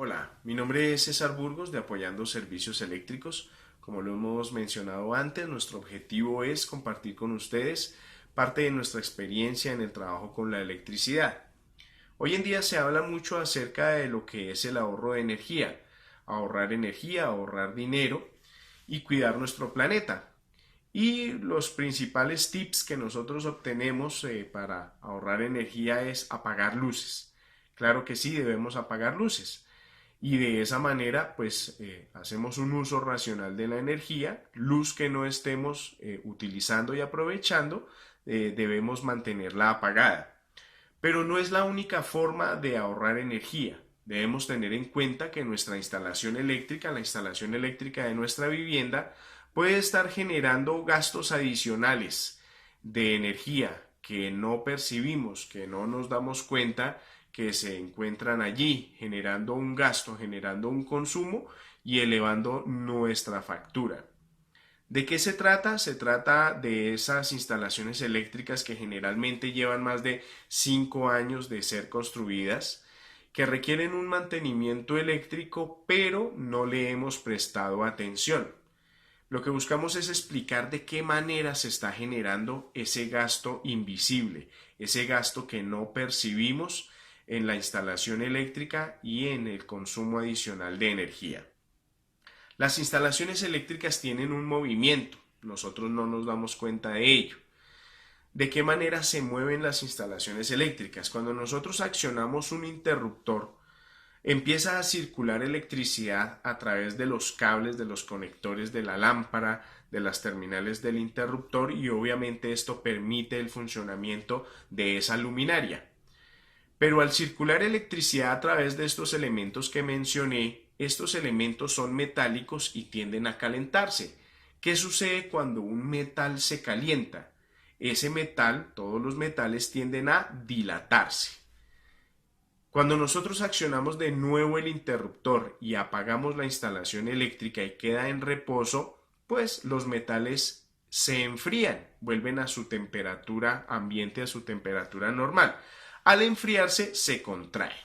Hola, mi nombre es César Burgos de Apoyando Servicios Eléctricos. Como lo hemos mencionado antes, nuestro objetivo es compartir con ustedes parte de nuestra experiencia en el trabajo con la electricidad. Hoy en día se habla mucho acerca de lo que es el ahorro de energía, ahorrar dinero y cuidar nuestro planeta. Y los principales tips que nosotros obtenemos para ahorrar energía es apagar luces. Claro que sí, debemos apagar luces y de esa manera pues hacemos un uso racional de la energía, luz que no estemos utilizando y aprovechando, debemos mantenerla apagada. Pero no es la única forma de ahorrar energía. Debemos tener en cuenta que nuestra instalación eléctrica, la instalación eléctrica de nuestra vivienda, puede estar generando gastos adicionales de energía que no percibimos, que no nos damos cuenta que se encuentran allí, generando un gasto, generando un consumo y elevando nuestra factura. ¿De qué se trata? Se trata de esas instalaciones eléctricas que generalmente llevan más de 5 años de ser construidas, que requieren un mantenimiento eléctrico, pero no le hemos prestado atención. Lo que buscamos es explicar de qué manera se está generando ese gasto invisible, ese gasto que no percibimos en la instalación eléctrica y en el consumo adicional de energía. Las instalaciones eléctricas tienen un movimiento, nosotros no nos damos cuenta de ello. ¿De qué manera se mueven las instalaciones eléctricas? Cuando nosotros accionamos un interruptor, empieza a circular electricidad a través de los cables, de los conectores de la lámpara, de las terminales del interruptor y obviamente esto permite el funcionamiento de esa luminaria. Pero al circular electricidad a través de estos elementos que mencioné, estos elementos son metálicos y tienden a calentarse. ¿Qué sucede cuando un metal se calienta? Ese metal, todos los metales tienden a dilatarse. Cuando nosotros accionamos de nuevo el interruptor y apagamos la instalación eléctrica y queda en reposo, pues los metales se enfrían, vuelven a su temperatura ambiente, a su temperatura normal. Al enfriarse se contraen.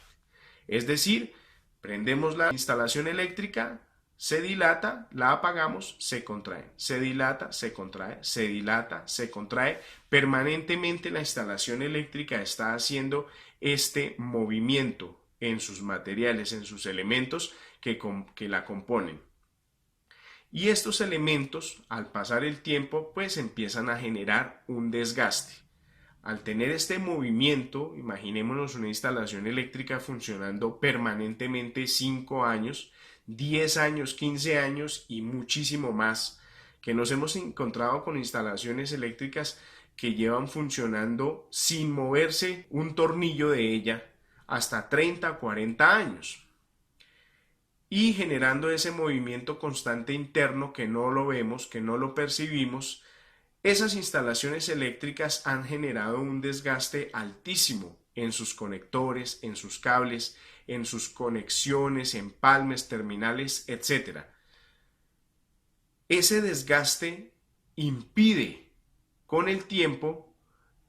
Es decir, prendemos la instalación eléctrica, se dilata, la apagamos, se contrae, se dilata, se contrae, se dilata, se contrae. Permanentemente la instalación eléctrica está haciendo este movimiento en sus materiales, en sus elementos que la componen. Y estos elementos, al pasar el tiempo, pues empiezan a generar un desgaste. Al tener este movimiento, imaginémonos una instalación eléctrica funcionando permanentemente 5 años, 10 años, 15 años y muchísimo más, que nos hemos encontrado con instalaciones eléctricas que llevan funcionando sin moverse un tornillo de ella hasta 30, 40 años y generando ese movimiento constante interno que no lo vemos, que no lo percibimos. Esas instalaciones eléctricas han generado un desgaste altísimo en sus conectores, en sus cables, en sus conexiones, empalmes, terminales, etc. Ese desgaste impide con el tiempo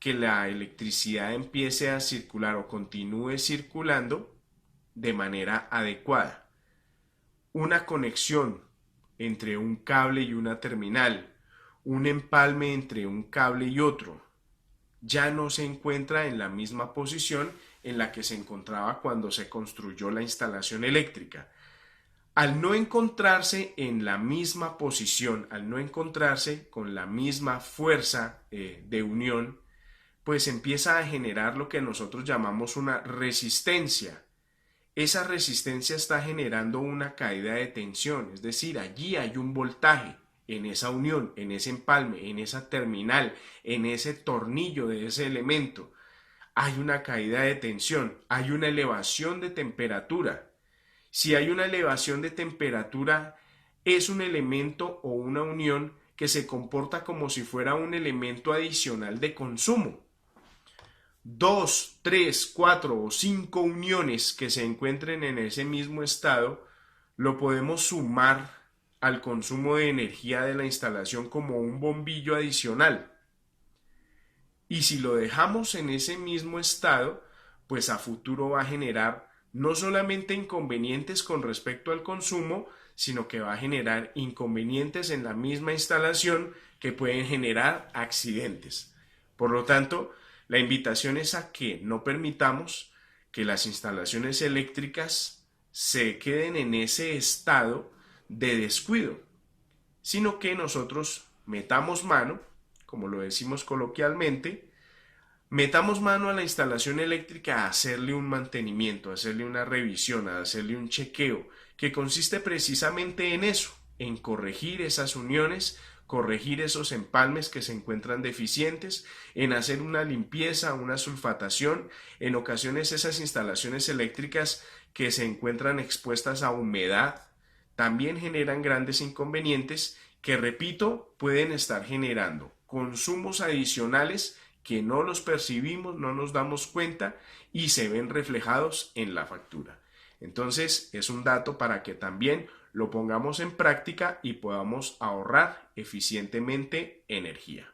que la electricidad empiece a circular o continúe circulando de manera adecuada. Una conexión entre un cable y una terminal, un empalme entre un cable y otro, ya no se encuentra en la misma posición en la que se encontraba cuando se construyó la instalación eléctrica. Al no encontrarse en la misma posición, al no encontrarse con la misma fuerza de unión, pues empieza a generar lo que nosotros llamamos una resistencia. Esa resistencia está generando una caída de tensión, es decir, allí hay un voltaje en esa unión, en ese empalme, en esa terminal, en ese tornillo de ese elemento. Hay una caída de tensión, hay una elevación de temperatura. Si hay una elevación de temperatura, es un elemento o una unión que se comporta como si fuera un elemento adicional de consumo. 2, 3, 4 o 5 uniones que se encuentren en ese mismo estado, lo podemos sumar al consumo de energía de la instalación como un bombillo adicional. Y si lo dejamos en ese mismo estado, pues a futuro va a generar no solamente inconvenientes con respecto al consumo, sino que va a generar inconvenientes en la misma instalación que pueden generar accidentes. Por lo tanto, la invitación es a que no permitamos que las instalaciones eléctricas se queden en ese estado de descuido, sino que nosotros metamos mano, como lo decimos coloquialmente, metamos mano a la instalación eléctrica a hacerle un mantenimiento, a hacerle una revisión, a hacerle un chequeo, que consiste precisamente en eso, en corregir esas uniones, corregir esos empalmes que se encuentran deficientes, en hacer una limpieza, una sulfatación. En ocasiones esas instalaciones eléctricas que se encuentran expuestas a humedad también generan grandes inconvenientes que, repito, pueden estar generando consumos adicionales que no los percibimos, no nos damos cuenta y se ven reflejados en la factura. Entonces es un dato para que también lo pongamos en práctica y podamos ahorrar eficientemente energía.